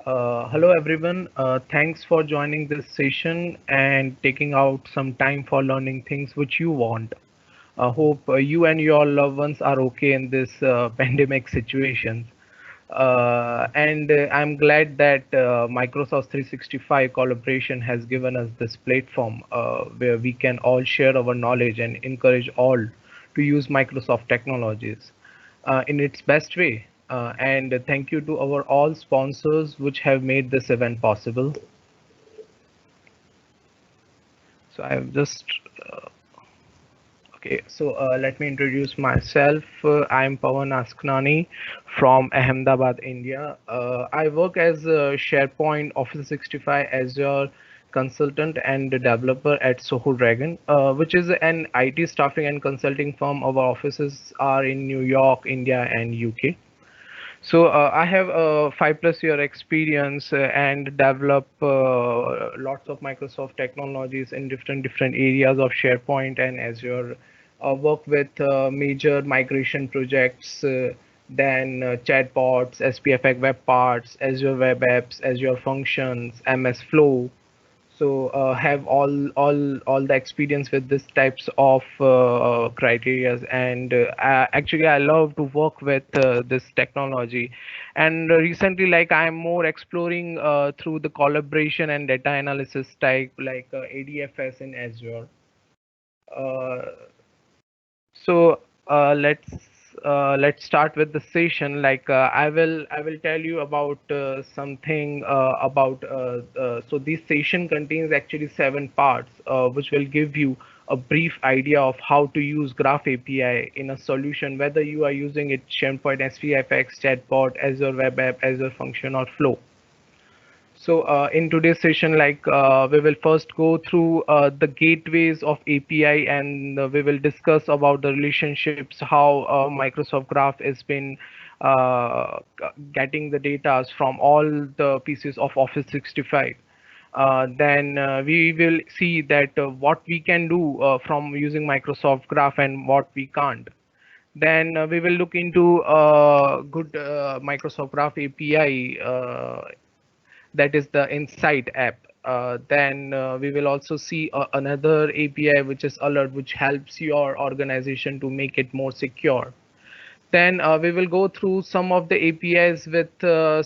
Hello everyone. Thanks for joining this session and taking out some time for learning things which you want. I hope you and your loved ones are okay in this pandemic situation. And I'm glad that Microsoft 365 collaboration has given us this platform where we can all share our knowledge and encourage all to use Microsoft technologies in its best way. And thank you to our all sponsors which have made this event possible. So I've just Okay, so let me introduce myself. I'm Pavan Asknani from Ahmedabad, India. I work as a SharePoint Office 65 Azure consultant and developer at Soho Dragon, which is an IT staffing and consulting firm. Our offices are in New York, India, and UK. So I have a 5+ year experience and develop lots of Microsoft technologies in different areas of SharePoint and Azure. Work with major migration projects, then chatbots, SPFX web parts, Azure web apps, Azure functions, MS Flow. So have all the experience with this types of criterias, and actually I love to work with this technology. And recently, like, I'm more exploring through the collaboration and data analysis type, like ADFS in Azure. Uh, so uh, let's let's start with the session. Like I will tell you about something about so this session contains actually 7 parts, which will give you a brief idea of how to use Graph API in a solution, whether you are using it SharePoint, SPFX, Chatbot, Azure Web App, Azure Function, or Flow. So in today's session, like we will first go through the gateways of API, and we will discuss about the relationships, how Microsoft Graph has been getting the data from all the pieces of Office 65. Then we will see that what we can do from using Microsoft Graph and what we can't. Then we will look into good Microsoft Graph API, that is the Insight app. Then we will also see another API, which is Alert, which helps your organization to make it more secure. Then we will go through some of the APIs with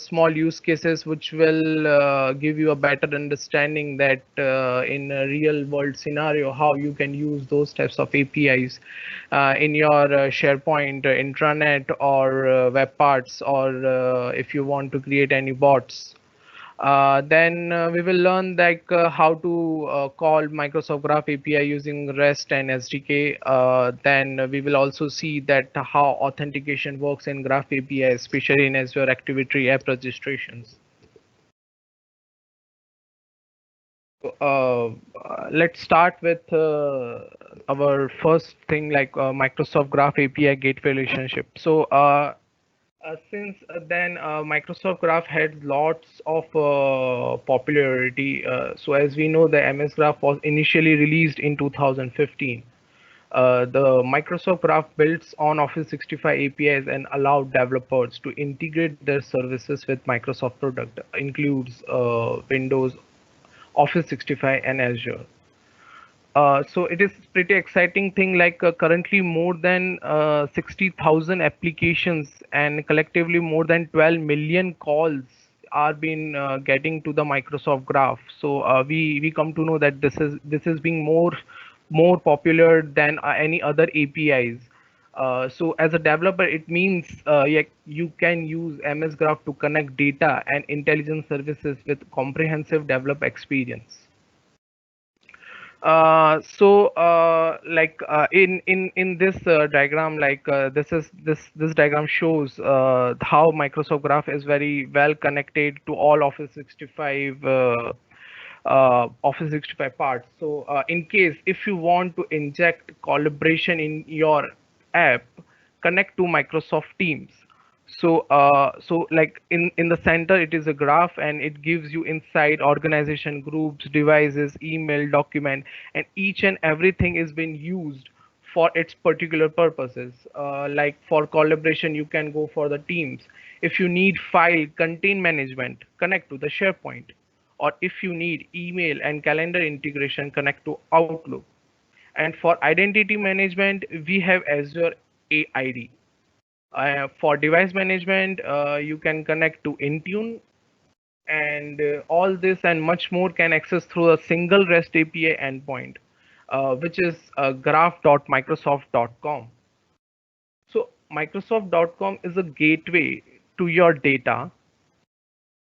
small use cases, which will give you a better understanding that in a real world scenario, how you can use those types of APIs in your SharePoint intranet or web parts, or if you want to create any bots. Then we will learn like how to call Microsoft Graph API using REST and SDK. Then we will also see that how authentication works in Graph API, especially in Azure Activity app registrations. Let's start with our first thing, like Microsoft Graph API gateway relationship. So since then, Microsoft Graph had lots of popularity. So as we know, the MS Graph was initially released in 2015. The Microsoft Graph builds on Office 65 APIs and allowed developers to integrate their services with Microsoft product, includes Windows, Office 65, and Azure. So it is pretty exciting thing, like currently more than 60,000 applications and collectively more than 12 million calls are being getting to the Microsoft Graph. So we come to know that this is being more popular than any other APIs. So as a developer, it means you can use MS Graph to connect data and intelligence services with comprehensive develop experience. In this diagram, like this diagram shows how Microsoft Graph is very well connected to all Office 65 Office 65 parts. So in case if you want to inject collaboration in your app, connect to Microsoft Teams. So like in the center, it is a graph, and it gives you inside organization, groups, devices, email, document, and each and everything is being used for its particular purposes. Like for collaboration, you can go for the Teams. If you need file content management, connect to the SharePoint. Or if you need email and calendar integration, connect to Outlook. And for identity management, we have Azure AID. For device management, you can connect to Intune, and all this and much more can access through a single REST API endpoint, which is graph.microsoft.com. So Microsoft.com is a gateway to your data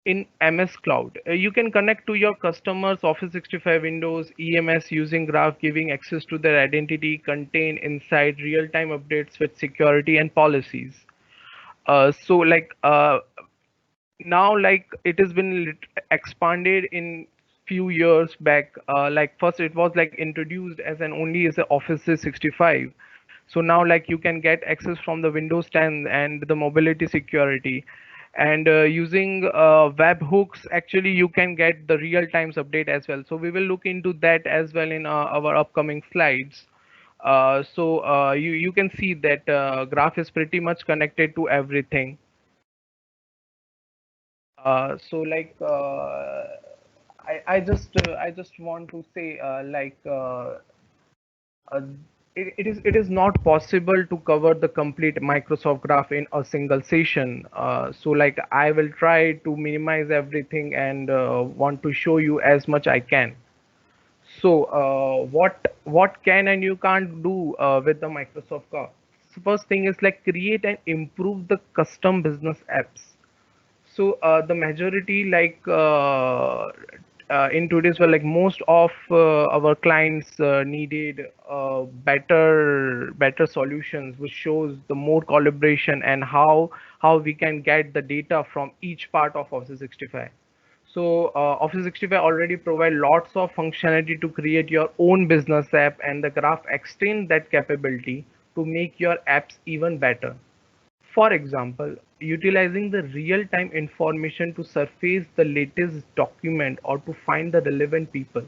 in MS Cloud. You can connect to your customers' Office 65 Windows EMS using Graph, giving access to their identity, contain inside real-time updates with security and policies. Now like it has been expanded in few years back. Like first it was like introduced as an only as a Office 365. So now like you can get access from the Windows 10 and the mobility security, and using webhooks actually you can get the real times update as well. So we will look into that as well in our upcoming slides. You can see that Graph is pretty much connected to everything. I just want to say uh, it is not possible to cover the complete Microsoft Graph in a single session. So like I will try to minimize everything and want to show you as much I can. So what can and you can't do with the Microsoft Graph? So first thing is like create and improve the custom business apps. So the majority in today's world, like most of our clients needed better solutions, which shows the more collaboration and how we can get the data from each part of Office 65. So Office 65 already provide lots of functionality to create your own business app, and the Graph extend that capability to make your apps even better. For example, utilizing the real-time information to surface the latest document or to find the relevant people.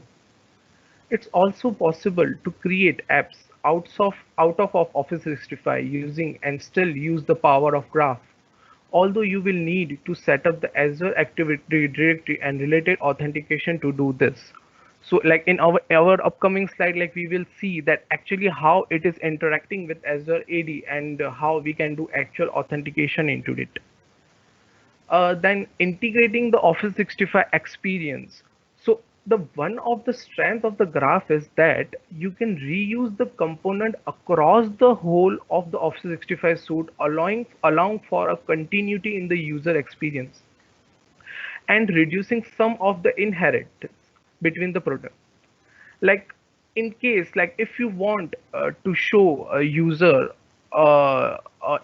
It's also possible to create apps out of Office 365 using and still use the power of Graph. Although you will need to set up the Azure Activity Directory and related authentication to do this. So like in our upcoming slide, like we will see that actually how it is interacting with Azure AD and how we can do actual authentication into it. Then integrating the Office 65 experience. So the one of the strength of the Graph is that you can reuse the component across the whole of the Office 65 suite, allowing for a continuity in the user experience and reducing some of the inheritance between the product. Like in case like if you want to show a user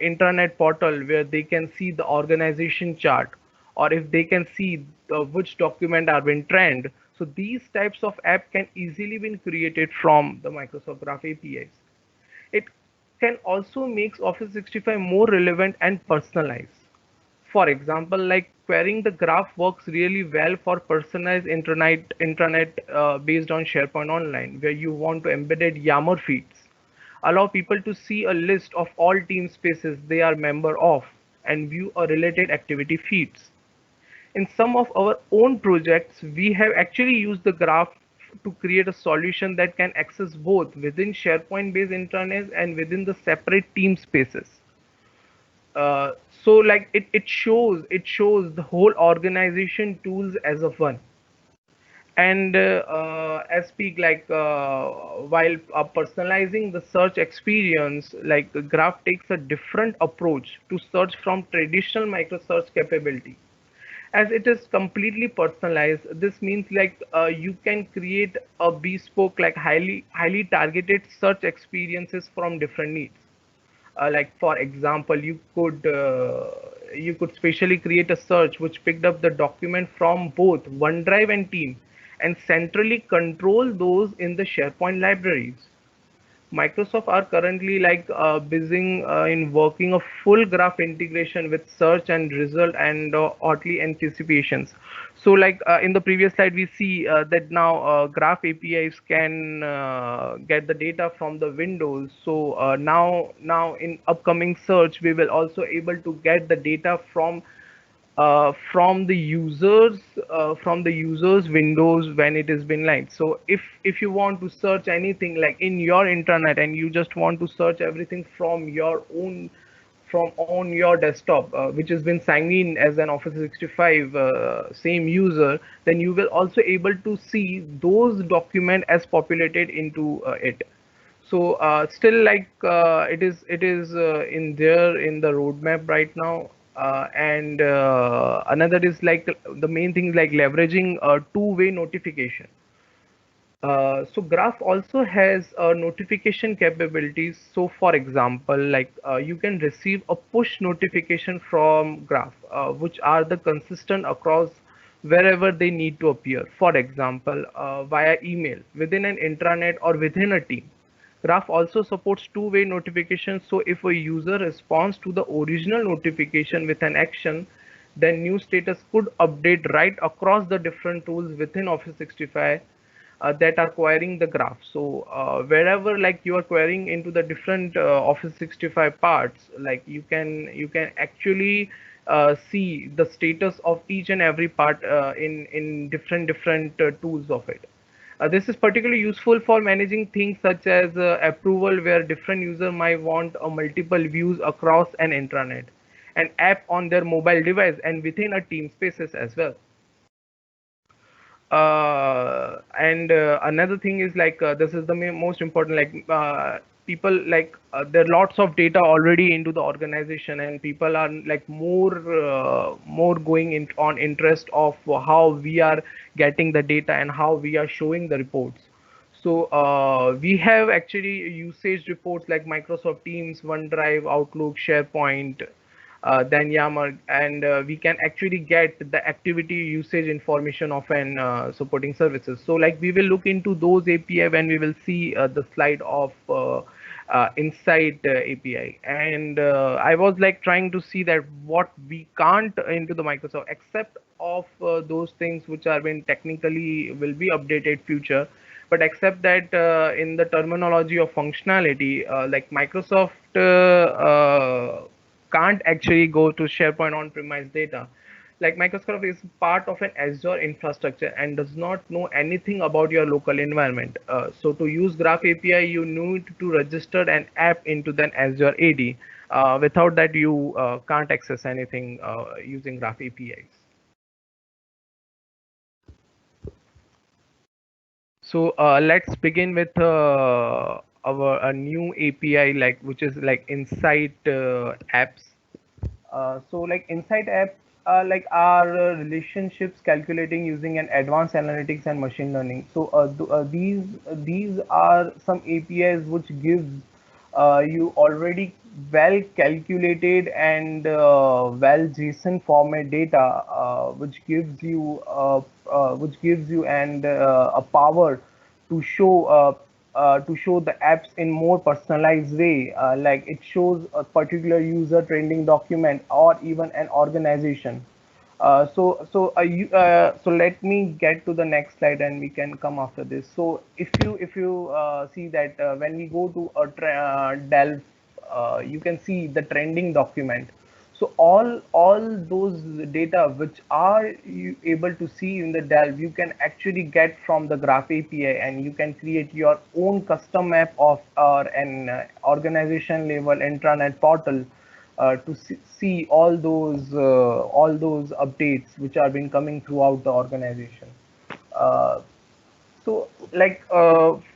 internet portal where they can see the organization chart, or if they can see which document are being trend, so these types of app can easily be created from the Microsoft Graph APIs. It can also make Office 65 more relevant and personalized. For example, like querying the Graph works really well for personalized intranet based on SharePoint Online, where you want to embed Yammer feeds, allow people to see a list of all team spaces they are member of, and view a related activity feeds. In some of our own projects, we have actually used the Graph to create a solution that can access both within SharePoint based intranets and within the separate team spaces. uh, so like it shows the whole organization tools as of one. And as speak like while personalizing the search experience, like Graph takes a different approach to search from traditional micro search capability. As it is completely personalized, this means like you can create a bespoke like highly targeted search experiences from different needs. Like for example, you could specially create a search which picked up the document from both OneDrive and Team, and centrally control those in the SharePoint libraries. Microsoft are currently like busy in working a full graph integration with search and result and Otley anticipations. So like in the previous slide, we see that now graph APIs can get the data from the windows. So now in upcoming search, we will also able to get the data from the users windows when it has been live. So if you want to search anything like in your internet and you just want to search everything from your own from on your desktop, which has been signed in as an Office 65 same user, then you will also able to see those document as populated into it. So still like it is in there in the roadmap right now. And another is like the main thing is like leveraging two-way notification. So Graph also has notification capabilities. So for example, like you can receive a push notification from Graph, which are the consistent across wherever they need to appear. For example, via email, within an intranet or within a team. Graph also supports two-way notifications. So if a user responds to the original notification with an action, then new status could update right across the different tools within Office 65 that are querying the graph. So wherever like you are querying into the different Office 65 parts, like you can actually see the status of each and every part in different tools of it. This is particularly useful for managing things such as approval, where different user might want multiple views across an intranet, an app on their mobile device, and within a team spaces as well. And another thing is like this is the most important, like people like there are lots of data already into the organization, and people are like more going in on interest of how we are getting the data and how we are showing the reports. So we have actually usage reports like Microsoft Teams, OneDrive, Outlook, SharePoint, then Yammer, and we can actually get the activity usage information of an supporting services. So like we will look into those API when we will see the slide of Insight API. And I was like trying to see that what we can't into the Microsoft, except of those things which are been technically will be updated future. But except that in the terminology of functionality, like Microsoft can't actually go to SharePoint on-premise data. Like Microsoft is part of an Azure infrastructure and does not know anything about your local environment. So to use Graph API, you need to register an app into the Azure AD. Without that, you can't access anything using Graph APIs. So let's begin with our a new API, like which is like Insight apps. So like Insight apps are like our relationships calculating using an advanced analytics and machine learning. So these are some APIs which gives you already well calculated and well JSON format data, which gives you and a power to show the apps in more personalized way, like it shows a particular user trending document or even an organization. So let me get to the next slide and we can come after this. So if you see that when we go to a Delph, you can see the trending document. So all those data which are you able to see in the Delph, you can actually get from the Graph API, and you can create your own custom map of or an organization level intranet portal to see all those updates which are been coming throughout the organization. Uh, so like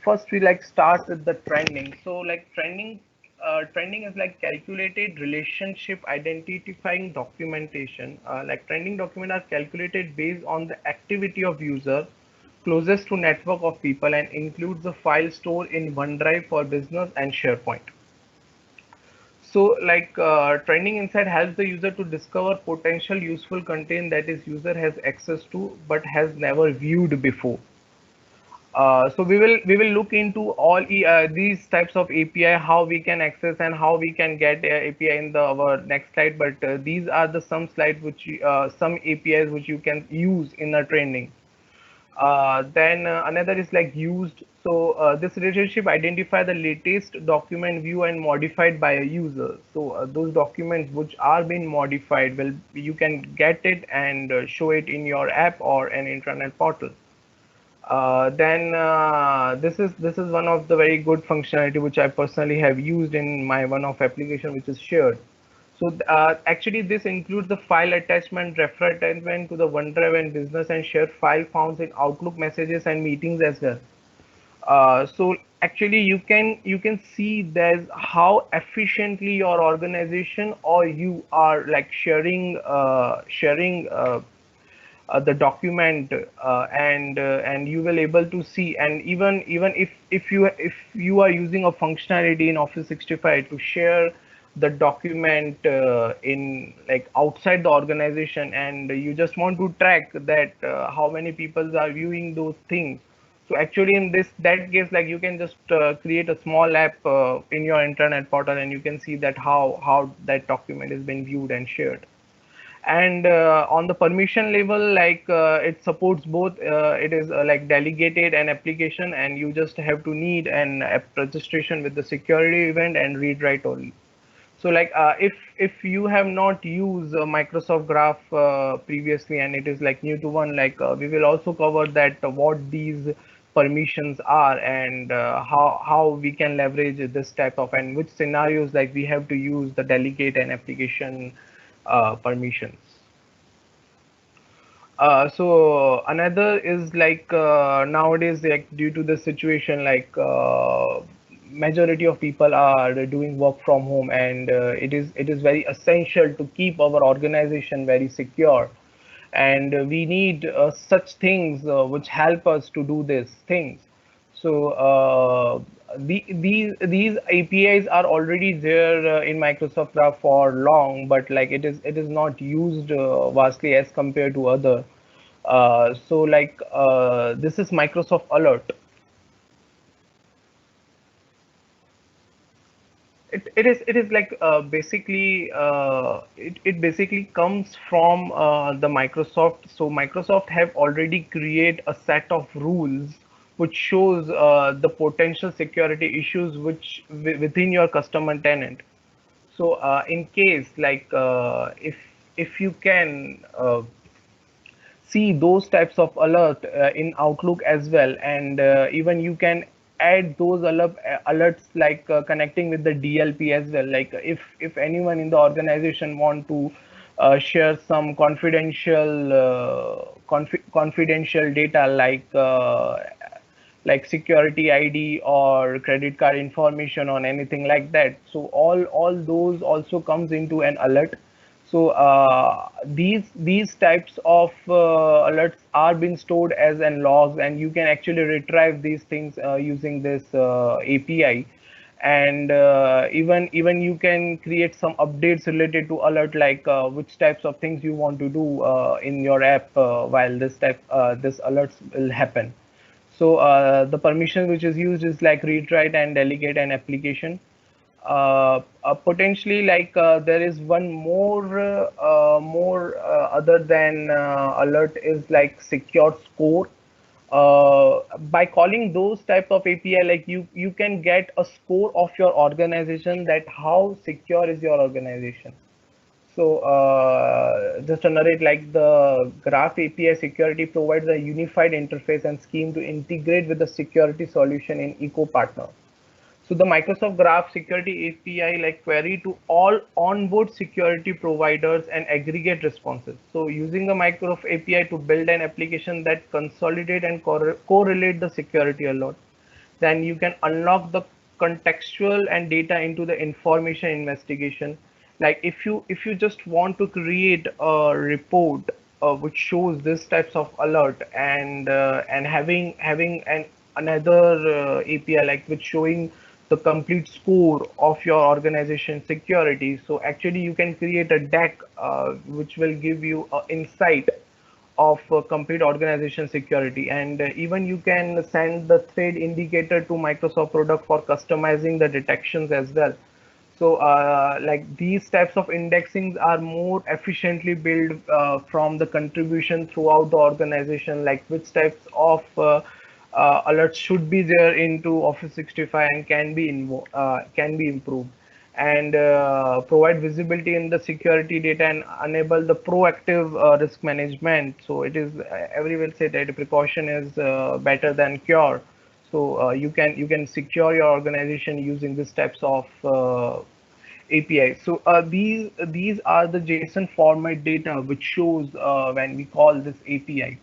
first we like start with the trending. So like trending is like calculated relationship identifying documentation. Like trending document are calculated based on the activity of user closest to network of people and includes the file stored in OneDrive for business and SharePoint. So like trending insight helps the user to discover potential useful content that is user has access to but has never viewed before. So we will look into all these types of API, how we can access and how we can get API in our next slide. But these are the some slides which some APIs which you can use in a training. Then another is like used. So this relationship identify the latest document view and modified by a user. So those documents which are being modified, well, you can get it and show it in your app or an intranet portal. Then this is one of the very good functionality which I personally have used in my one of application, which is shared. So actually this includes the file attachment, refer attachment to the OneDrive and business and share file found in Outlook messages and meetings as well. So actually you can see there's how efficiently your organization or you are like sharing the document, and you will able to see. And even if you are using a functionality in Office 65 to share the document in like outside the organization, and you just want to track that how many people are viewing those things. So actually in this that case, like you can just create a small app in your internet portal, and you can see that how that document is being viewed and shared. And on the permission level, like it supports both. It is like delegated and application, and you just have to need an app registration with the security event and read write only. So like if you have not used Microsoft Graph previously, and it is like new to one, like we will also cover that what these permissions are, and how we can leverage this type of, and which scenarios like we have to use the delegate and application permissions. So another is like nowadays, like due to the situation, like majority of people are doing work from home, and it is very essential to keep our organization very secure. And we need such things which help us to do these things. So these APIs are already there in Microsoft Graph for long, but like it is not used vastly as compared to other. So like this is Microsoft Alert. It is like basically it basically comes from the Microsoft. So Microsoft have already create a set of rules which shows the potential security issues which within your customer tenant. So in case like if you can see those types of alert in Outlook as well, and even you can add those alerts like connecting with the DLP as well. Like if anyone in the organization want to share some confidential data like security ID or credit card information on anything like that. So all those also comes into an alert. So these types of alerts are being stored as an logs, and you can actually retrieve these things using this API. And even you can create some updates related to alert, like which types of things you want to do in your app while this alerts will happen. So the permission which is used is like read, write, and delegate an application. Potentially, like there is one more other than alert is like secure score. By calling those type of API, like you can get a score of your organization, that how secure is your organization. So just to narrate, like the Graph API security provides a unified interface and scheme to integrate with the security solution in Eco Partner. So the Microsoft Graph Security API like query to all onboard security providers and aggregate responses. So using the Microsoft API to build an application that consolidate and correlate the security alert, then you can unlock the contextual and data into the information investigation. Like if you just want to create a report which shows this types of alert, and having an another API like which showing the complete score of your organization security. So actually you can create a deck which will give you insight of complete organization security. And even you can send the thread indicator to Microsoft product for customizing the detections as well. So like these types of indexings are more efficiently built from the contribution throughout the organization, like which types of alerts should be there into Office 65 and can be improved, and provide visibility in the security data and enable the proactive risk management. So it is everyone say that precaution is better than cure. So you can secure your organization using these types of API. So these are the JSON format data which shows when we call this API.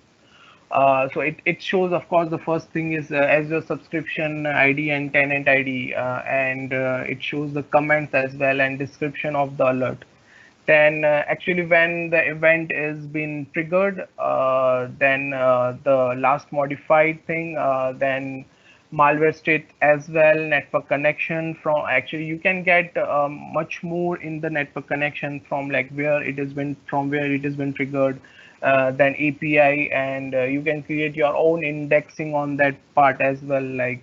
So it shows, of course, the first thing is Azure subscription ID and tenant ID, and it shows the comments as well and description of the alert. Then actually when the event is been triggered, then the last modified thing, then malware state as well, network connection from, actually you can get much more in the network connection from like where it has been, from where it has been triggered, then API, and you can create your own indexing on that part as well, like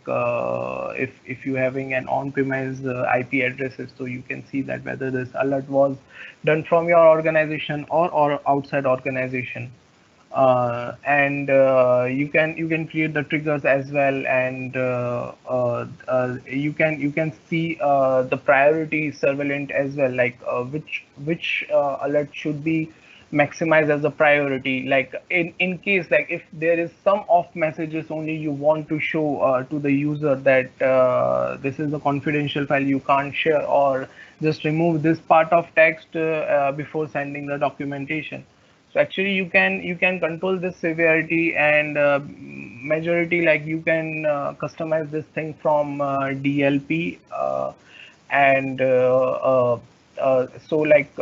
if you having an on-premise IP addresses, so you can see that whether this alert was done from your organization or outside organization. And you can create the triggers as well, and you can see the priority surveillance as well, like which alert should be maximized as a priority, like in case like if there is some off messages only you want to show to the user that this is a confidential file, you can't share, or just remove this part of text before sending the documentation. So actually you can control this severity, and majority, like you can customize this thing from DLP, and so like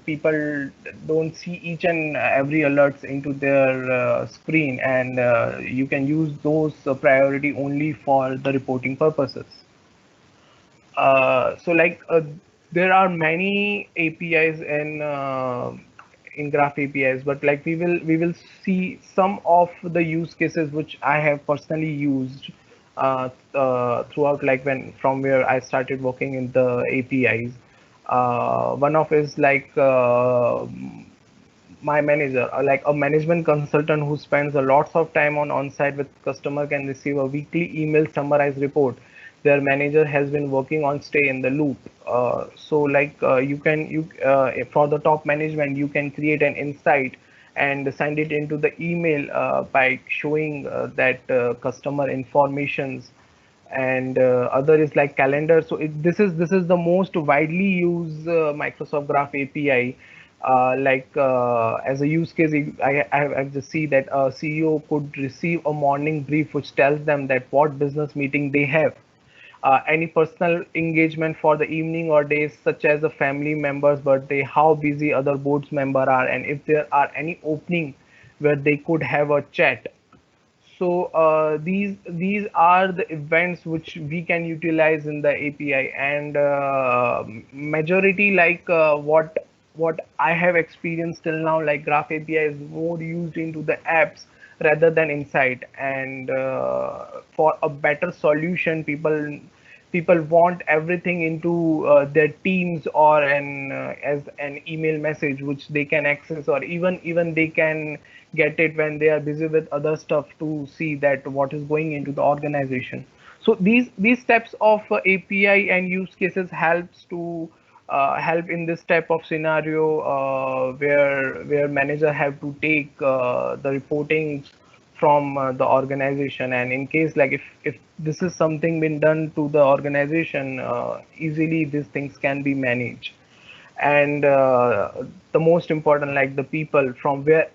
people don't see each and every alerts into their screen, and you can use those priority only for the reporting purposes. So like there are many APIs in Graph APIs, but like we will see some of the use cases which I have personally used throughout, like when from where I started working in the APIs. One of is like my manager, like a management consultant who spends a lots of time on-site with customer, can receive a weekly email summarized report their manager has been working on, stay in the loop. So like you for the top management, you can create an insight and send it into the email by showing that customer informations. And other is like calendar. So this is the most widely used Microsoft Graph API. Like as a use case, I just see that a CEO could receive a morning brief which tells them that what business meeting they have, any personal engagement for the evening or days, such as a family member's birthday, how busy other boards member are, and if there are any opening where they could have a chat. So these are the events which we can utilize in the API, and majority, like what I have experienced till now, like Graph API is more used into the apps rather than inside. And for a better solution, people want everything into their teams or an as an email message which they can access, or even they can get it when they are busy with other stuff to see that what is going into the organization. So these steps of API and use cases helps to help in this type of scenario where manager have to take the reporting from the organization. And in case like if this is something been done to the organization, easily these things can be managed. And the most important, like the people from where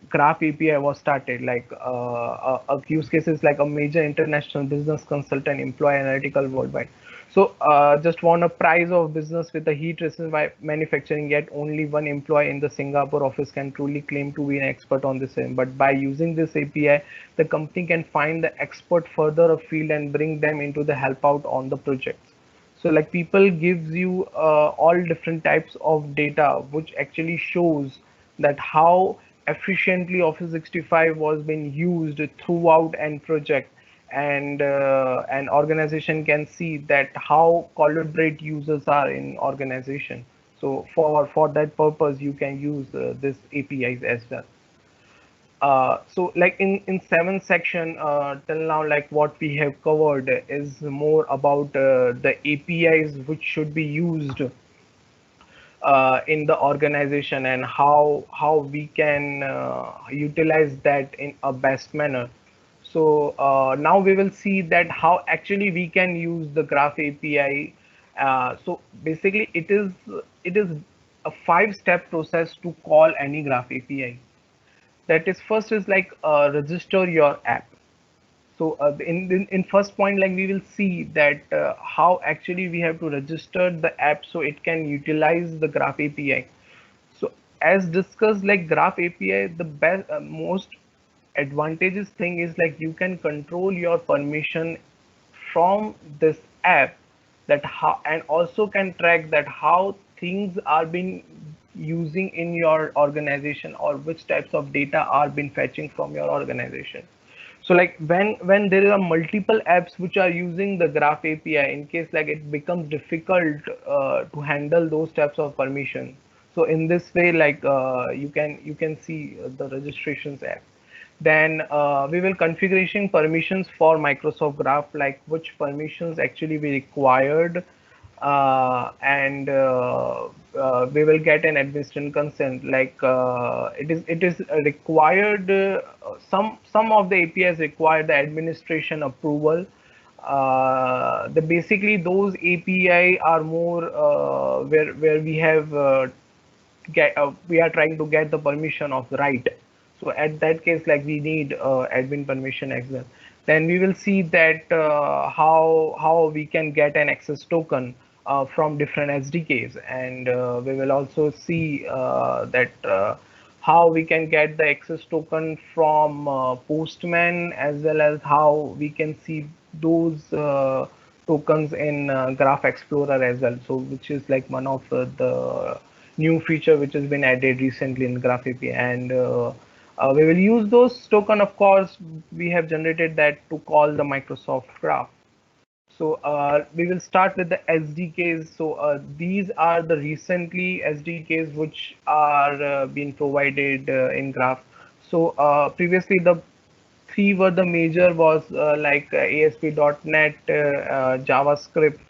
Graph API was started, like a use cases like a major international business consultant employ analytical worldwide. So just won a prize of business with the heat resistant by manufacturing, yet only one employee in the Singapore office can truly claim to be an expert on this. But by using this API, the company can find the expert further afield and bring them into the help out on the projects. So like people gives you all different types of data which actually shows that how efficiently Office 65 was being used throughout an project, and an organization can see that how collaborate users are in organization. So for that purpose, you can use this APIs as well. So like in seventh section till now, like what we have covered is more about the APIs which should be used in the organization, and how we can utilize that in a best manner. So now we will see that how actually we can use the Graph API. So basically, it is a five-step process to call any Graph API. That is, first is like register your app. So in first point, like we will see that how actually we have to register the app so it can utilize the Graph API. So as discussed, like Graph API, the best most advantageous thing is like you can control your permission from this app, that how, and also can track that how things are being using in your organization, or which types of data are been fetching from your organization. So like when there are multiple apps which are using the Graph API, in case like it becomes difficult to handle those types of permission. So in this way, like you can see the registrations app. Then we will configuration permissions for Microsoft Graph, like which permissions actually we required, and we will get an administration consent. Like it is required. Some of the APIs require the administration approval. The basically those API are more where we have we are trying to get the permission of the right. So at that case, like we need admin permission as well. Then we will see that how we can get an access token from different SDKs, and we will also see that how we can get the access token from Postman, as well as how we can see those tokens in Graph Explorer as well. So which is like one of the new feature which has been added recently in Graph API, and we will use those token. Of course, we have generated that to call the Microsoft Graph. So we will start with the SDKs. So these are the recently SDKs which are being provided in Graph. So previously the three were the major was like ASP.NET, JavaScript,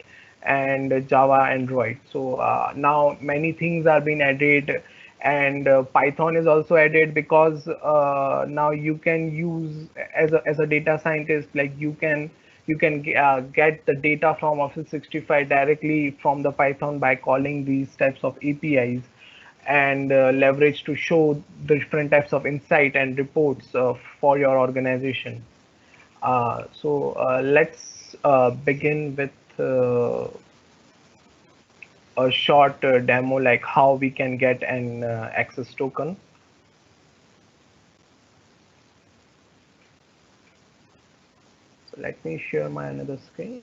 and Java Android. So now many things are being added, and Python is also added, because now you can use as a data scientist, like you can get the data from Office 65 directly from the Python by calling these types of APIs, and leverage to show the different types of insight and reports for your organization. So let's begin with a short demo, like how we can get an access token. So let me share my another screen.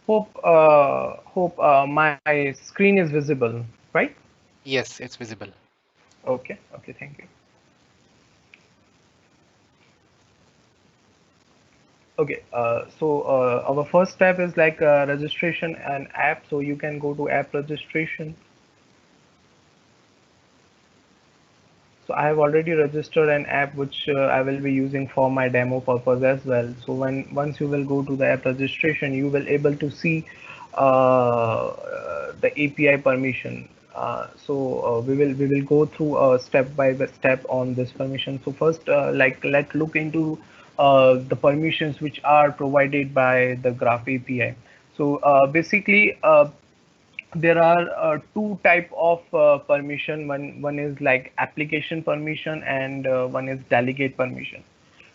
Hope my screen is visible, right? Yes, it's visible. Okay, okay, thank you. Okay, so our first step is like registration and app. So you can go to app registration. So I have already registered an app which I will be using for my demo purpose as well. So once you will go to the app registration, you will able to see the API permission. So we will go through step by step on this permission. So first, like let's look into the permissions which are provided by the Graph API. So basically, there are two type of permission. One is like application permission, and one is delegate permission.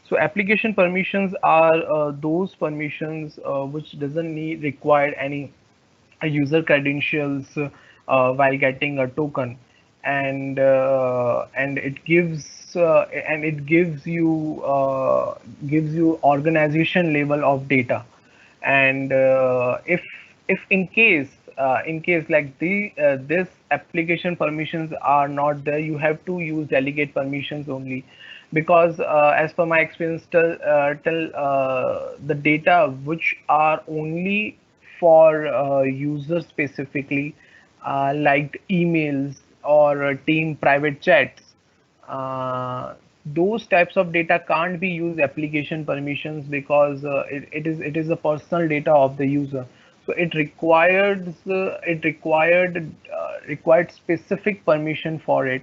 So application permissions are those permissions which doesn't need require any user credentials while getting a token, and it gives you organization level of data. And if in case like this application permissions are not there, you have to use delegate permissions only, because as per my experience, tell the data which are only for users specifically, like emails or team private chats, uh, those types of data can't be used application permissions, because it is the personal data of the user. So required specific permission for it.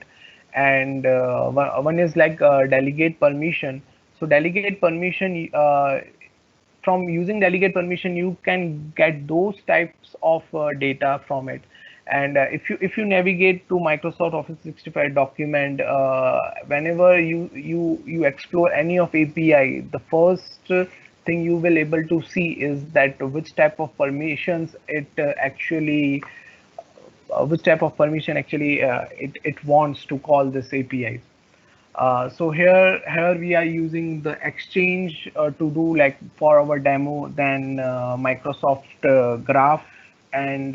And one is like delegate permission. So delegate permission, from using delegate permission, you can get those types of data from it. And if you navigate to Microsoft Office 65 document, whenever you explore any of API, the first thing you will able to see is that which type of permission actually it wants to call this API. So here we are using the Exchange to do, like, for our demo, then Microsoft Graph. And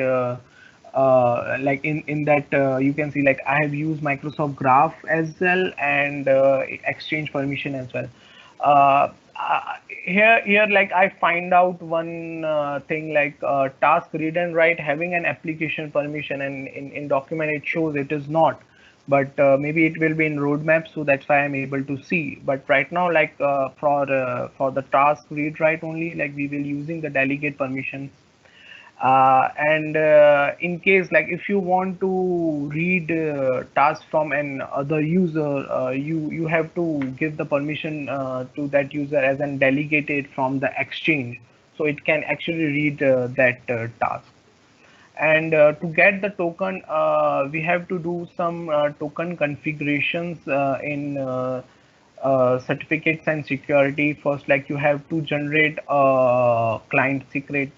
like in that, you can see, like, I have used Microsoft Graph as well, and Exchange permission as well. uh, here, like, I find out one thing, like task read and write having an application permission, and in document it shows it is not. But maybe it will be in roadmap, so that's why I'm able to see. But right now, like, for the task read write only, like, we will using the delegate permission. And in case, like, if you want to read tasks from an other user, you have to give the permission to that user as an delegated from the Exchange, so it can actually read that task. And to get the token, we have to do some token configurations in certificates and security. First, like, you have to generate a client secret.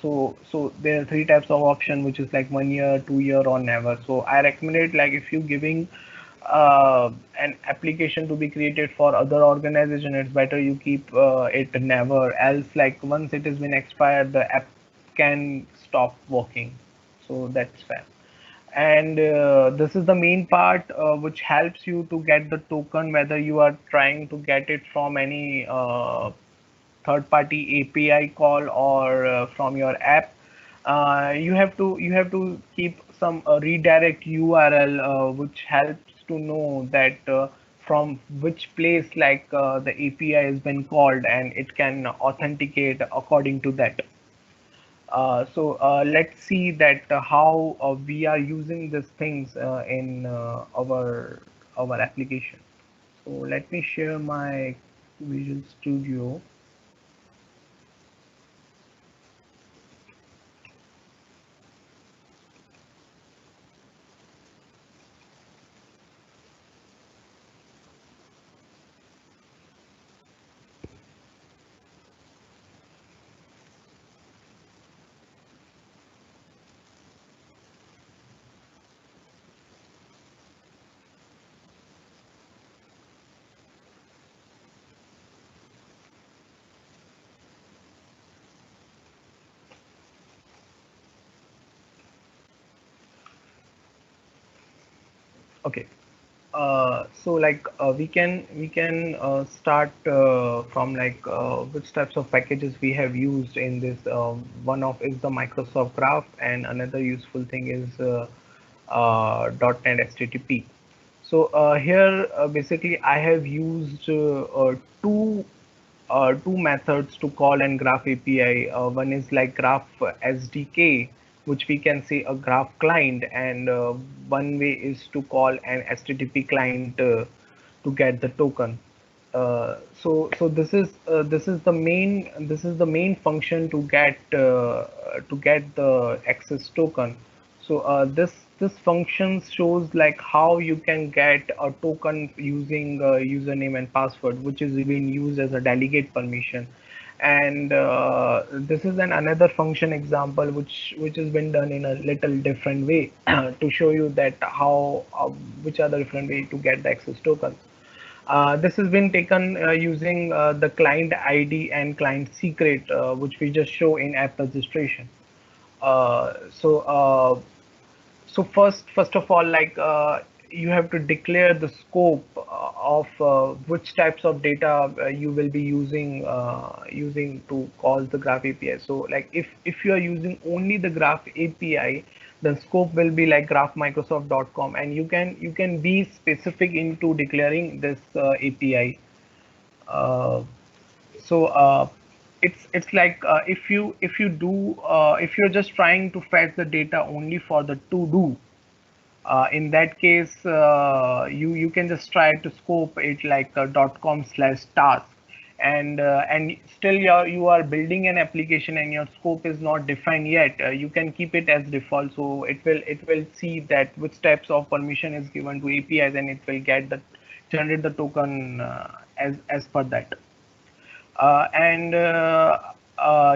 So there are three types of option, which is like 1 year, 2 year, or never. So I recommend it, like, if you giving an application to be created for other organization, it's better you keep it never, else, like, once it has been expired, the app can stop working. So that's fair. And this is the main part which helps you to get the token, whether you are trying to get it from any third party API call, or from your app. You have to keep some redirect URL which helps to know that from which place, like, the API has been called, and it can authenticate according to that. So let's see that how we are using these things in our application. So let me share my Visual Studio. Okay. So, like, we can start from, like, which types of packages we have used in this. One of is the Microsoft Graph, and another useful thing is .NET HTTP. So here, basically, I have used two methods to call and graph API. One is like graph SDK, which we can say a graph client, and one way is to call an HTTP client to get the token. So this is the main function to get the access token. So this function shows, like, how you can get a token using username and password, which is being used as a delegate permission. And this is another function example which has been done in a little different way to show you that how which are the different way to get the access tokens. This has been taken using the client ID and client secret, which we just show in app registration. Uh, so uh, so first of all, like you have to declare the scope of which types of data you will be using to call the Graph API. So like if you are using only the Graph API, the scope will be like graphmicrosoft.com, and you can be specific into declaring this API. Uh, so it's like if you're just trying to fetch the data only for the to do, in that case, you can just try to scope it like .com/task, and still you are building an application and your scope is not defined yet. You can keep it as default, so it will see that which types of permission is given to APIs, and it will generate the token as per that. And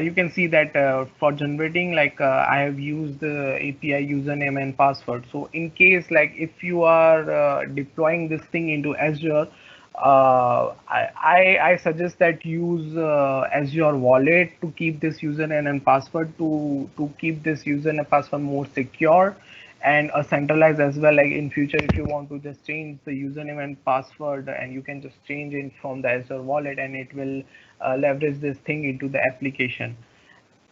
you can see that for generating, like I have used the API username and password. So in case like if you are deploying this thing into Azure, I suggest that use Azure Wallet to keep this username and password, to keep this username and password more secure and centralized as well. Like in future, if you want to just change the username and password, and you can just change it from the Azure Wallet, and it will leverage this thing into the application.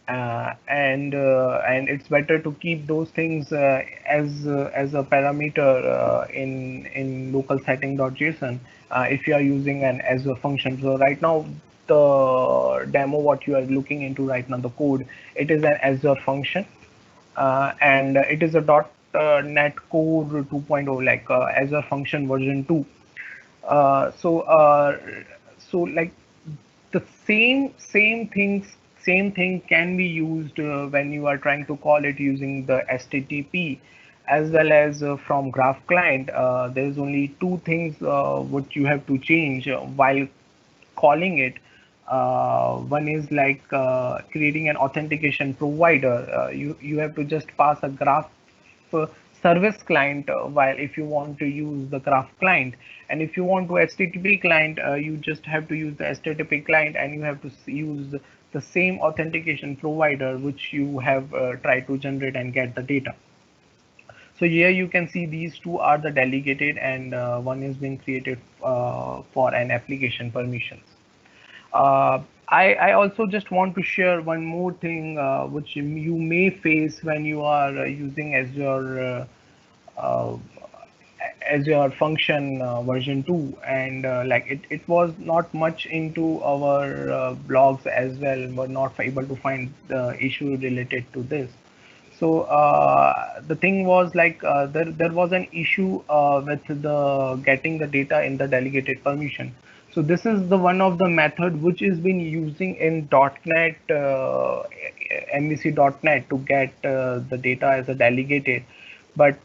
And it's better to keep those things as a parameter in local setting.json if you are using an Azure function. So right now, the demo what you are looking into right now, the code, it is an Azure function, and it is a .NET Core 2.0, like Azure Function version 2. Uh, so uh, so like the same thing can be used when you are trying to call it using the HTTP, as well as from Graph client. There's only two things what you have to change while calling it. One is like creating an authentication provider. You have to just pass a graph uh, service client, while if you want to use the graph client, and if you want to HTTP client, you just have to use the HTTP client, and you have to use the same authentication provider which you have tried to generate and get the data. So here you can see these two are the delegated, and one is being created for an application permissions. I also just want to share one more thing which you may face when you are using uh, Azure Function version 2, and like it was not much into our blogs as well. We're not able to find the issue related to this. So the thing was like there was an issue with the getting the data in the delegated permission. So this is the one of the method which is been using in .NET, MVC.NET, to get the data as a delegated. But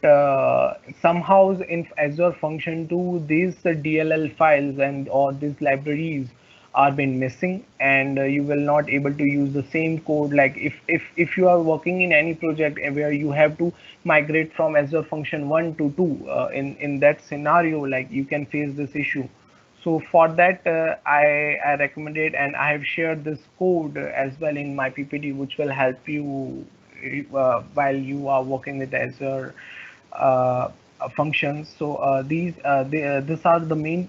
somehow in Azure Function 2, these DLL files and or these libraries are been missing, and you will not able to use the same code. Like if you are working in any project where you have to migrate from Azure Function 1 to 2, in that scenario, like you can face this issue. So for that, I recommended, and I have shared this code as well in my PPT, which will help you while you are working with Azure functions. So these are the main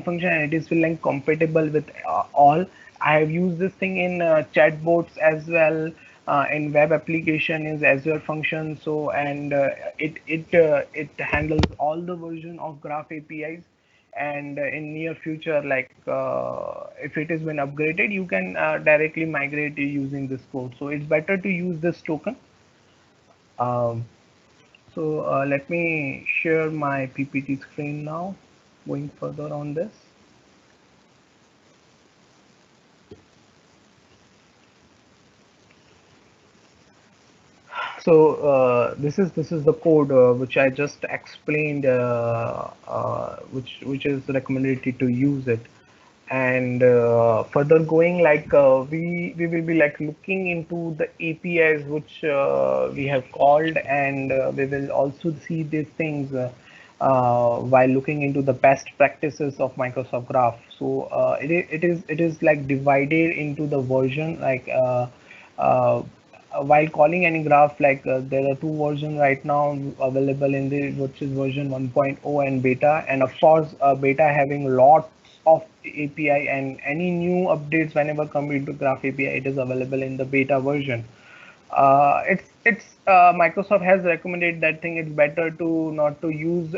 function, and it is like compatible with all. I have used this thing in chatbots as well. In web application is Azure function. So and it handles all the version of Graph APIs. And in near future, like if it has been upgraded, you can directly migrate using this code. So it's better to use this token. um, so let me share my PPT screen now, going further on this. So this is the code which I just explained, which is recommended to use it. And further going, like we will be like looking into the APIs which we have called, and we will also see these things while looking into the best practices of Microsoft Graph. So it is like divided into the version, like uh, while calling any graph, like there are two versions right now available in the, which is version 1.0 and beta, and of course beta having lots of API, and any new updates whenever come into graph API, it is available in the beta version. It's Microsoft has recommended that thing. It's better to not to use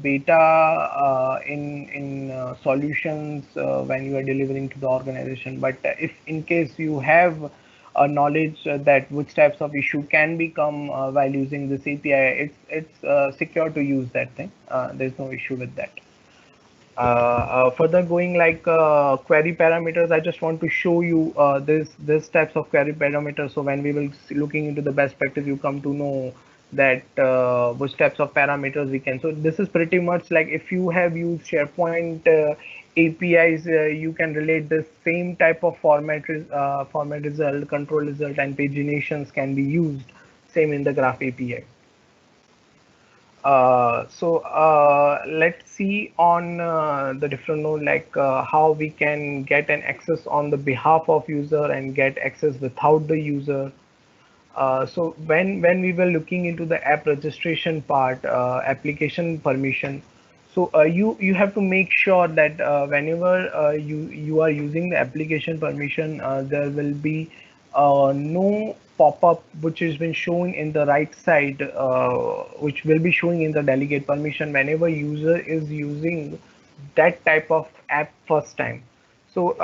beta in solutions when you are delivering to the organization. But if in case you have knowledge that which types of issue can become while using this API, it's secure to use that thing. There's no issue with that. Further going, like query parameters, I just want to show you this types of query parameters. So when we will looking into the best practice, you come to know that which types of parameters we can. So this is pretty much like if you have used SharePoint APIs, you can relate the same type of format result, control result, and paginations can be used same in the Graph API. Let's see on the different node, like how we can get an access on the behalf of user and get access without the user. So when we were looking into the app registration part, application permission, so you have to make sure that whenever you are using the application permission, there will be no pop-up which has been shown in the right side, which will be showing in the delegate permission whenever user is using that type of app first time. So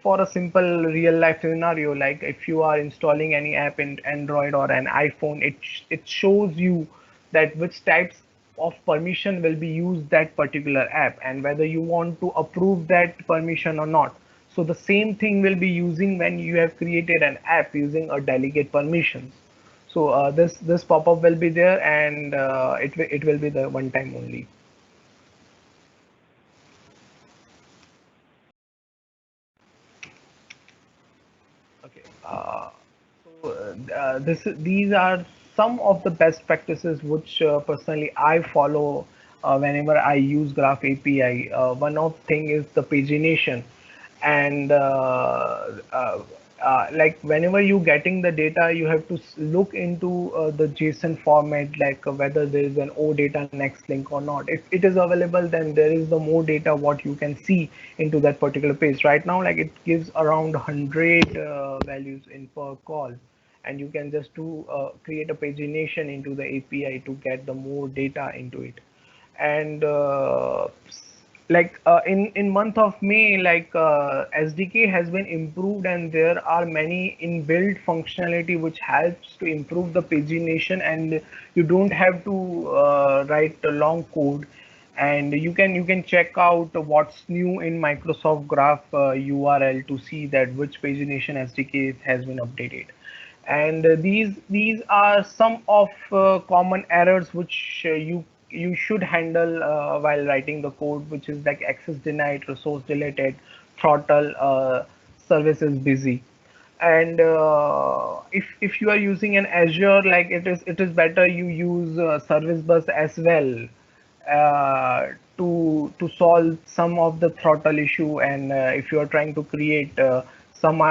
for a simple real life scenario, like if you are installing any app in Android or an iPhone, it shows you that which types of permission will be used that particular app, and whether you want to approve that permission or not. So the same thing will be using when you have created an app using a delegate permissions. So this pop-up will be there, and it will be the one time only. Okay. These are some of the best practices which personally I follow whenever I use Graph API. One of thing is the pagination, and like whenever you getting the data, you have to look into the JSON format, like whether there is an O data next link or not. If it is available, then there is the more data what you can see into that particular page. Right now, like it gives around 100 values in per call, and you can just do create a pagination into the API to get the more data into it. And like in month of May, like SDK has been improved, and there are many inbuilt functionality which helps to improve the pagination, and you don't have to write a long code, and you can check out what's new in Microsoft Graph URL to see that which pagination SDK has been updated. And these are some of common errors which you should handle while writing the code, which is like access denied, resource deleted, throttle, service is busy. And if you are using an Azure, like it is better you use service bus as well to solve some of the throttle issue. And if you are trying to create some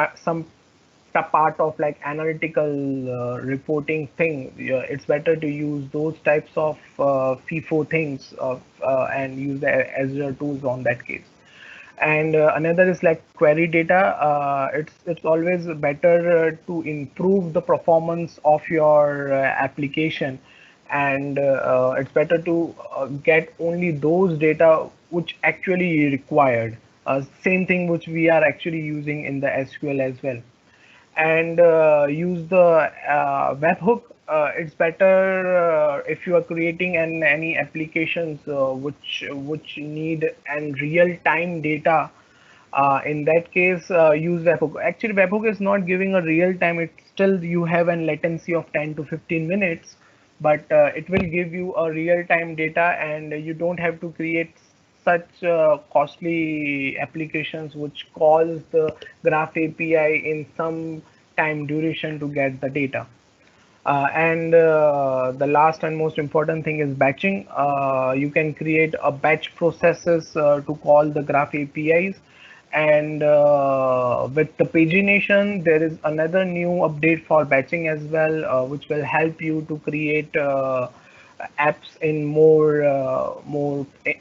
part of like analytical reporting thing, yeah, it's better to use those types of FIFO things and use the Azure tools on that case. And another is like query data. It's always better to improve the performance of your application, and it's better to get only those data which actually required. Same thing which we are actually using in the SQL as well. And use the webhook. It's better if you are creating any applications which need and real-time data. In that case, use webhook. Actually, webhook is not giving a real time. It's still you have a latency of 10 to 15 minutes, but it will give you a real time data, and you don't have to create such costly applications which calls the Graph API in some time duration to get the data. And the last and most important thing is batching. You can create a batch processes to call the Graph APIs. And with the pagination, there is another new update for batching as well, which will help you to create apps in more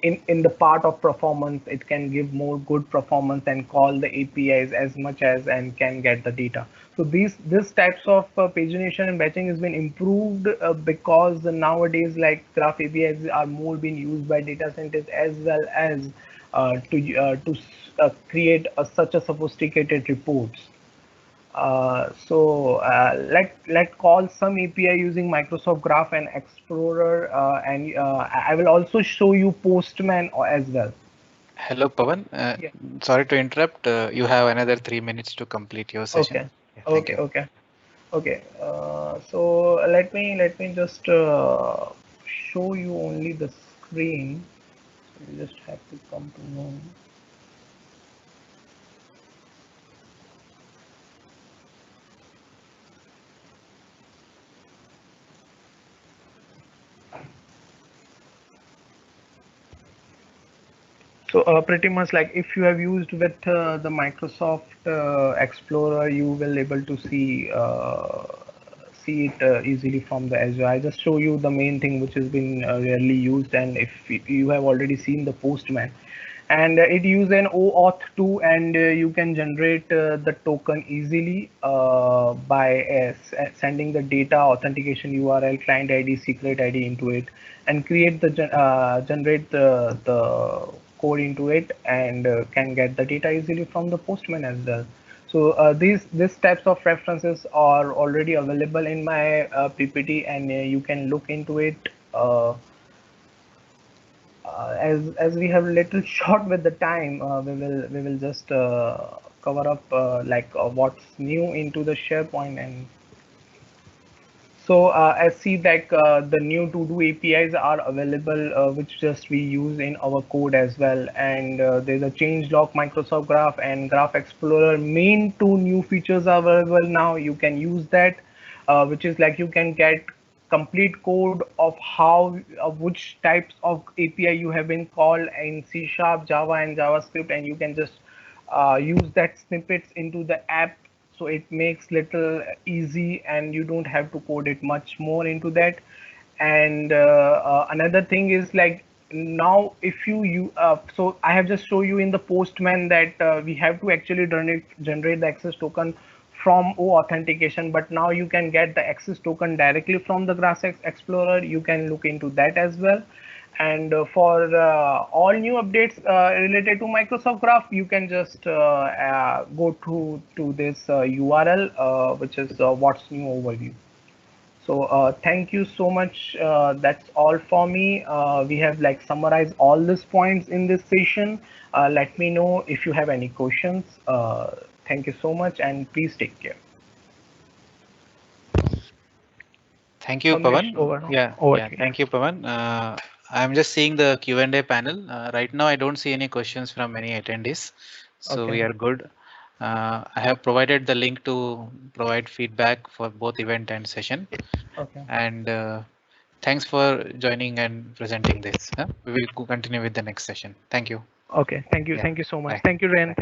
in the part of performance. It can give more good performance and call the APIs as much as and can get the data. So these types of pagination and batching has been improved because nowadays like Graph APIs are more being used by data scientists as well as to create such a sophisticated reports. Let call some API using Microsoft Graph and Explorer, and I will also show you Postman as well. Hello, Pavan. Yeah. Sorry to interrupt. You have another 3 minutes to complete your session. Okay. Yeah, thank Okay. you. Okay. Okay. So let me just show you only the screen. You just have to come to know. So pretty much like if you have used with the Microsoft Explorer, you will able to see it easily from the Azure. I just show you the main thing which has been rarely used, and if you have already seen the Postman, and it uses an OAuth 2, and you can generate the token easily by sending the data authentication URL, client ID, secret ID into it, and create the generate the code into it, and can get the data easily from the Postman as well. So these types of references are already available in my PPT, and you can look into it. As we have little short with the time, we will just cover up what's new into the SharePoint. And so I see that the new to-do APIs are available, which just we use in our code as well. And there's a changelog, Microsoft Graph, and Graph Explorer. Main two new features are available now. You can use that, which is like you can get complete code of how which types of API you have been called in C Sharp, Java, and JavaScript, and you can just use that snippets into the app, so it makes little easy and you don't have to code it much more into that. And another thing is like now if so I have just show you in the Postman that we have to actually generate the access token from authentication, but now you can get the access token directly from the Graph Explorer. You can look into that as well. And for all new updates related to Microsoft Graph, you can just go to this URL, which is what's new overview. So thank you so much. That's all for me. We have like summarized all these points in this session. Let me know if you have any questions. Thank you so much, and please take care. Thank you, Kamlesh, Pavan. over over Yeah. to you. Thank you, Pavan. I'm just seeing the Q&A panel. Right now, I don't see any questions from any attendees, so Okay. we are good. I have provided the link to provide feedback for both event and session. Okay. And thanks for joining and presenting this. We will continue with the next session. Thank you. Okay. Thank you. Yeah. Thank you so much. Bye. Thank you, Ren. Bye.